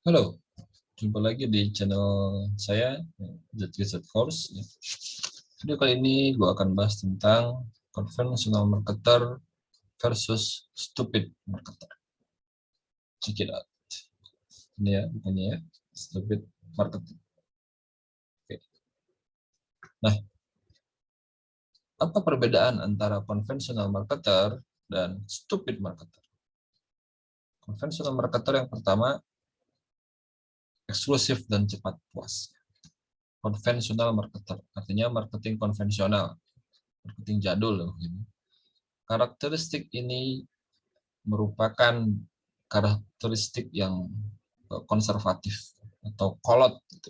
Halo, jumpa lagi di channel saya, ZGZ Course. Video kali ini gue akan bahas tentang conventional marketer versus stupid marketer. Check it out. Ini ya, bukannya ya, stupid marketer. Oke. Nah, apa perbedaan antara conventional marketer dan stupid marketer? Conventional marketer yang pertama, eksklusif dan cepat puas. Conventional marketer, artinya marketing konvensional, marketing jadul loh. Karakteristik ini merupakan karakteristik yang konservatif atau kolot. Gitu.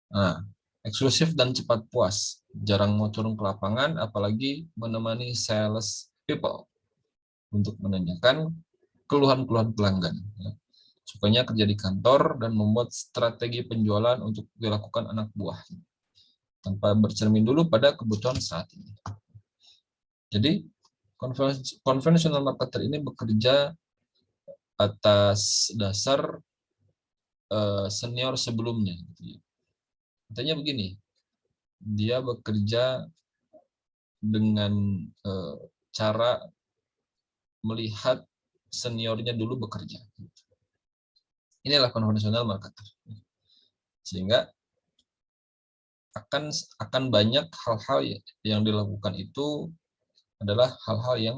Nah, eksklusif dan cepat puas, jarang mau turun ke lapangan, apalagi menemani sales people untuk menanyakan keluhan-keluhan pelanggan. Ya. Supaya kerja di kantor dan membuat strategi penjualan untuk dilakukan anak buah tanpa bercermin dulu pada kebutuhan saat ini. Jadi konvensional marketer ini bekerja atas dasar senior sebelumnya. Artinya begini, dia bekerja dengan cara melihat seniornya dulu bekerja. Inilah konvensional marketer. Sehingga akan banyak hal-hal yang dilakukan itu adalah hal-hal yang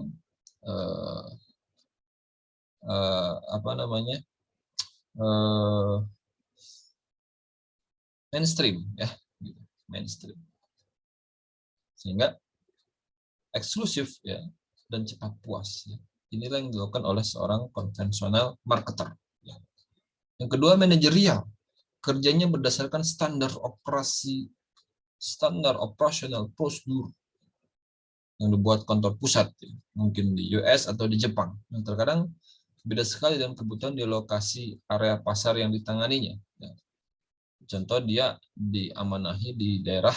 apa namanya mainstream ya, mainstream. Sehingga eksklusif ya dan cepat puas. Ya. Inilah yang dilakukan oleh seorang konvensional marketer. Ya. Yang kedua, manajerial. Kerjanya berdasarkan standar operasi, standar operasional prosedur yang dibuat kantor pusat, ya. Mungkin di US atau di Jepang. Yang terkadang beda sekali dengan kebutuhan di lokasi area pasar yang ditanganinya. Ya. Contoh, dia diamanahi di daerah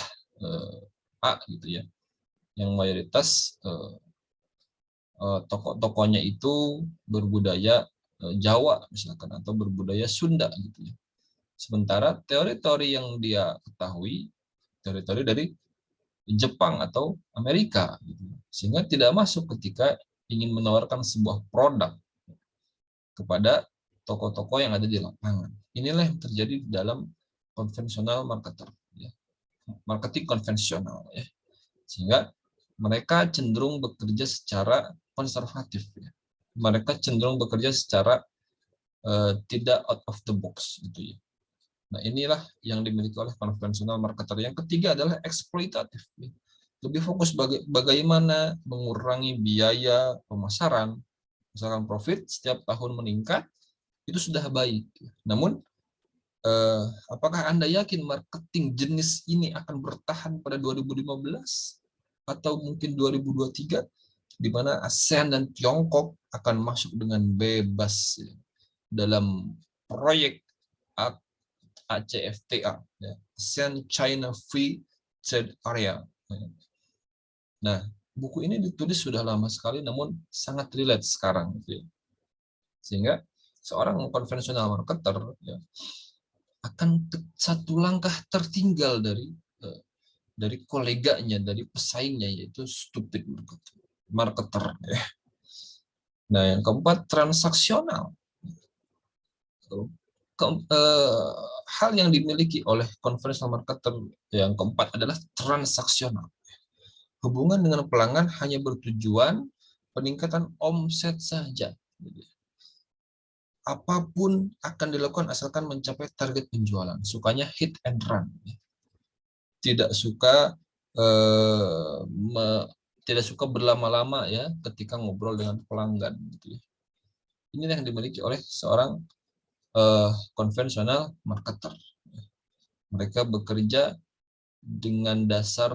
A gitu ya, yang mayoritas tokoh-tokohnya itu berbudaya Jawa misalkan atau berbudaya Sunda gitu ya. Sementara teori-teori yang dia ketahui teori-teori dari Jepang atau Amerika gitu. Sehingga tidak masuk ketika ingin menawarkan sebuah produk kepada tokoh-tokoh yang ada di lapangan. Inilah yang terjadi di dalam konvensional marketer ya. Marketing konvensional ya. Sehingga mereka cenderung bekerja secara konservatif ya. Mereka cenderung bekerja secara tidak out of the box gitu ya. Nah, inilah yang dimiliki oleh konvensional marketer. Yang ketiga adalah eksploitatif. Ya. Lebih fokus bagaimana mengurangi biaya pemasaran, misalkan profit setiap tahun meningkat, itu sudah baik. Namun, apakah Anda yakin marketing jenis ini akan bertahan pada 2015 atau mungkin 2023, di mana ASEAN dan Tiongkok akan masuk dengan bebas ya, dalam proyek ACFTA, ya, ASEAN China Free Trade Area. Nah, buku ini ditulis sudah lama sekali, namun sangat relate sekarang. Gitu ya. Sehingga seorang konvensional marketer ya, akan satu langkah tertinggal dari koleganya, dari pesaingnya, yaitu stupid marketer. Ya. Nah, yang keempat, transaksional. Hal yang dimiliki oleh konvensional marketer yang keempat adalah transaksional. Hubungan dengan pelanggan hanya bertujuan peningkatan omset saja. Apapun akan dilakukan asalkan mencapai target penjualan. Sukanya hit and run. Tidak suka tidak suka berlama-lama ya ketika ngobrol dengan pelanggan. Gitu ya. Ini yang dimiliki oleh seorang konvensional marketer. Mereka bekerja dengan dasar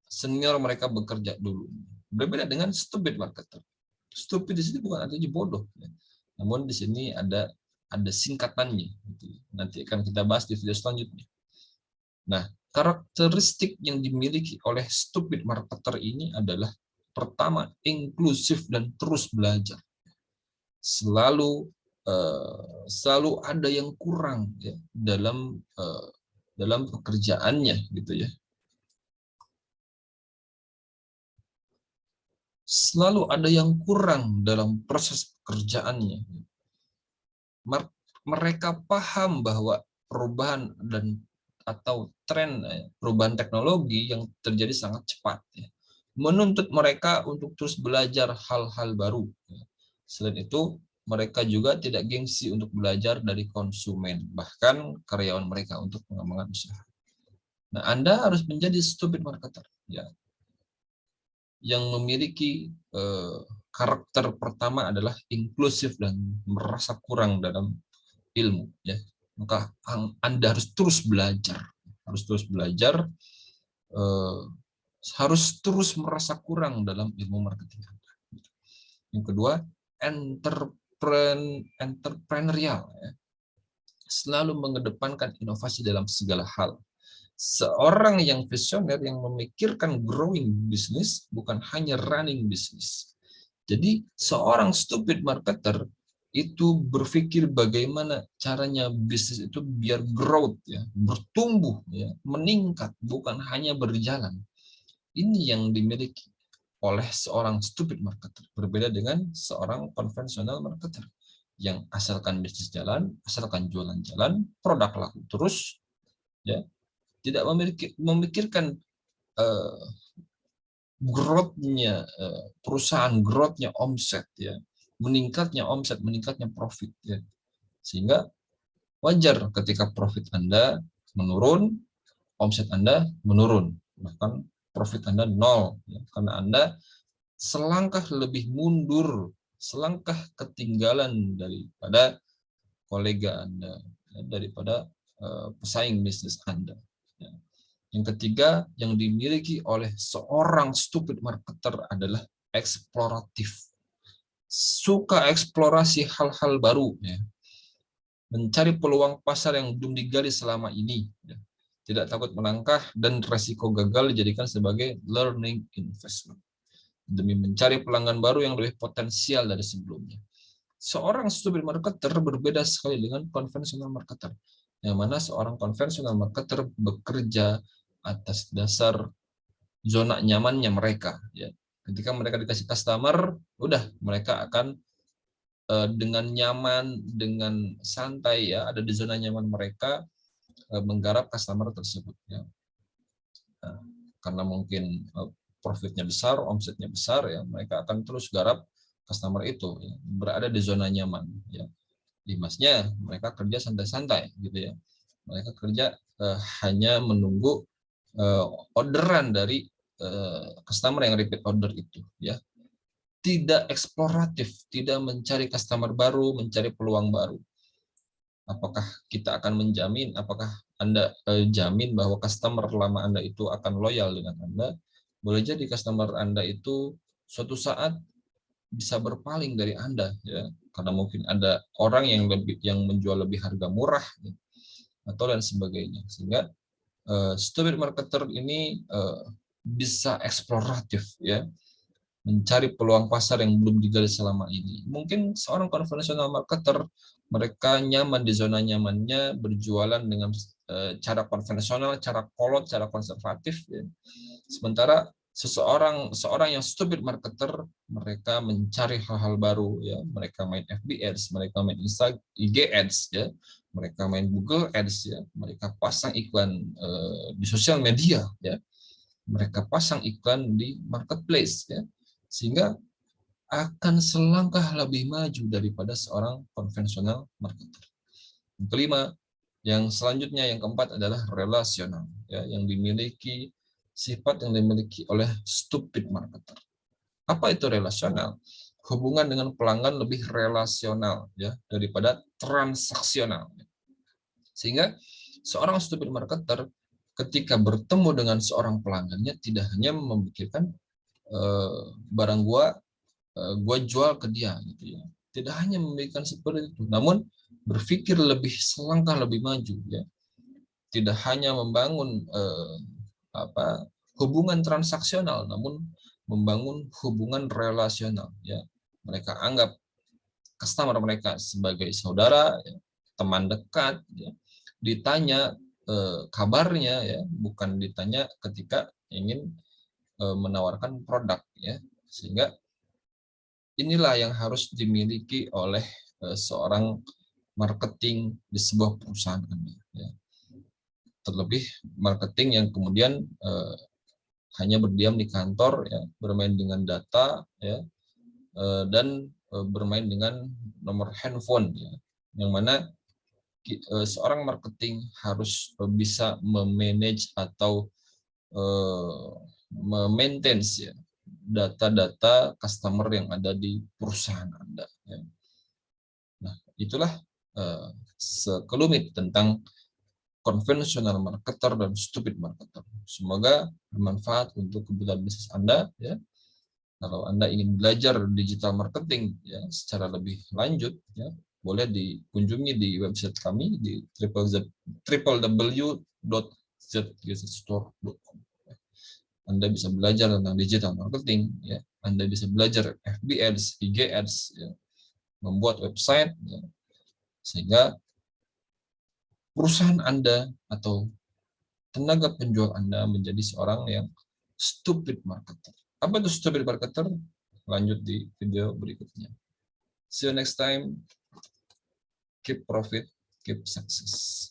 senior mereka bekerja dulu. Berbeda dengan stupid marketer. Stupid di sini bukan artinya bodoh, ya. Namun di sini ada singkatannya. Nanti akan kita bahas di video selanjutnya. Nah, karakteristik yang dimiliki oleh stupid marketer ini adalah pertama, inklusif dan terus belajar. Selalu selalu ada yang kurang ya dalam pekerjaannya gitu ya. Selalu ada yang kurang dalam proses pekerjaannya. Mereka paham bahwa perubahan atau tren perubahan teknologi yang terjadi sangat cepat ya, menuntut mereka untuk terus belajar hal-hal baru. Selain itu, mereka juga tidak gengsi untuk belajar dari konsumen, bahkan karyawan mereka untuk pengembangan usaha. Nah, Anda harus menjadi stupid marketer ya, yang memiliki karakter pertama adalah inklusif dan merasa kurang dalam ilmu ya. Maka Anda harus terus belajar, harus terus merasa kurang dalam ilmu marketing Anda. Yang kedua, entrepreneurial ya. Selalu mengedepankan inovasi dalam segala hal. Seorang yang visioner yang memikirkan growing bisnis bukan hanya running bisnis. Jadi seorang stupid marketer itu berpikir bagaimana caranya bisnis itu biar growth ya, bertumbuh ya, meningkat, bukan hanya berjalan. Ini yang dimiliki oleh seorang stupid marketer, berbeda dengan seorang konvensional marketer yang asalkan bisnis jalan, asalkan jualan jalan, produk laku terus ya, tidak memikirkan growth-nya perusahaan, growth-nya omset ya, meningkatnya omset, meningkatnya profit ya. Sehingga wajar ketika profit Anda menurun, omset Anda menurun, bahkan profit Anda nol ya, karena Anda selangkah lebih mundur, selangkah ketinggalan daripada kolega Anda, daripada pesaing bisnis Anda. Yang ketiga, yang dimiliki oleh seorang stupid marketer adalah eksploratif. Suka eksplorasi hal-hal baru, ya. Mencari peluang pasar yang belum digali selama ini. Ya. Tidak takut melangkah dan resiko gagal dijadikan sebagai learning investment. Demi mencari pelanggan baru yang lebih potensial dari sebelumnya. Seorang stupid marketer berbeda sekali dengan konvensional marketer. Yang mana seorang konvensional marketer bekerja atas dasar zona nyamannya mereka. Ya. Ketika mereka dikasih customer, udah mereka akan dengan nyaman, dengan santai ya, ada di zona nyaman mereka menggarap customer tersebut. Ya. Nah, karena mungkin profitnya besar, omsetnya besar, ya mereka akan terus garap customer itu, ya, berada di zona nyaman. Ya. Dimasnya mereka kerja santai-santai gitu ya. Mereka kerja hanya menunggu orderan dari customer yang repeat order itu ya. Tidak eksploratif, tidak mencari customer baru, mencari peluang baru. Apakah kita akan menjamin, apakah Anda jamin bahwa customer lama Anda itu akan loyal dengan Anda? Boleh jadi customer Anda itu suatu saat bisa berpaling dari Anda ya, karena mungkin ada orang yang menjual lebih harga murah ya, atau dan sebagainya. Sehingga stupid marketer ini bisa eksploratif ya, mencari peluang pasar yang belum digali selama ini. Mungkin seorang konvensional marketer mereka nyaman di zona nyamannya, berjualan dengan cara konvensional, cara kolot, cara konservatif ya. Sementara seorang yang stupid marketer, mereka mencari hal-hal baru ya, mereka main FB Ads, mereka main IG Ads ya, mereka main Google Ads ya, mereka pasang iklan di sosial media ya, mereka pasang iklan di marketplace ya, sehingga akan selangkah lebih maju daripada seorang konvensional marketer. Yang kelima, yang selanjutnya, yang keempat adalah relasional ya, yang dimiliki sifat yang dimiliki oleh stupid marketer. Apa itu relasional? Hubungan dengan pelanggan lebih relasional ya daripada transaksional. Sehingga seorang stupid marketer ketika bertemu dengan seorang pelanggannya tidak hanya memikirkan barang gua jual ke dia gitu ya. Tidak hanya memikirkan seperti itu, namun berpikir lebih selangkah lebih maju ya. Tidak hanya membangun hubungan transaksional, namun membangun hubungan relasional ya. Mereka anggap customer mereka sebagai saudara, ya, teman dekat, ya, ditanya kabarnya, ya, bukan ditanya ketika ingin menawarkan produk, ya. Sehingga inilah yang harus dimiliki oleh seorang marketing di sebuah perusahaan, ya. Terlebih marketing yang kemudian hanya berdiam di kantor, ya, bermain dengan data, ya, dan bermain dengan nomor handphone, ya, yang mana seorang marketing harus bisa memanage atau memaintain, ya, data-data customer yang ada di perusahaan Anda, ya. Nah, itulah sekelumit tentang konvensional marketer dan stupid marketer. Semoga bermanfaat untuk kebutuhan bisnis Anda, ya. Kalau Anda ingin belajar digital marketing, ya, secara lebih lanjut, ya, boleh dikunjungi di website kami di www.zgstore.com. Anda bisa belajar tentang digital marketing, ya. Anda bisa belajar FB Ads, IG Ads, ya, membuat website, ya, sehingga perusahaan Anda atau tenaga penjual Anda menjadi seorang yang stupid marketer. Apa itu stupid marketer? Lanjut di video berikutnya. See you next time. Keep profit, keep success.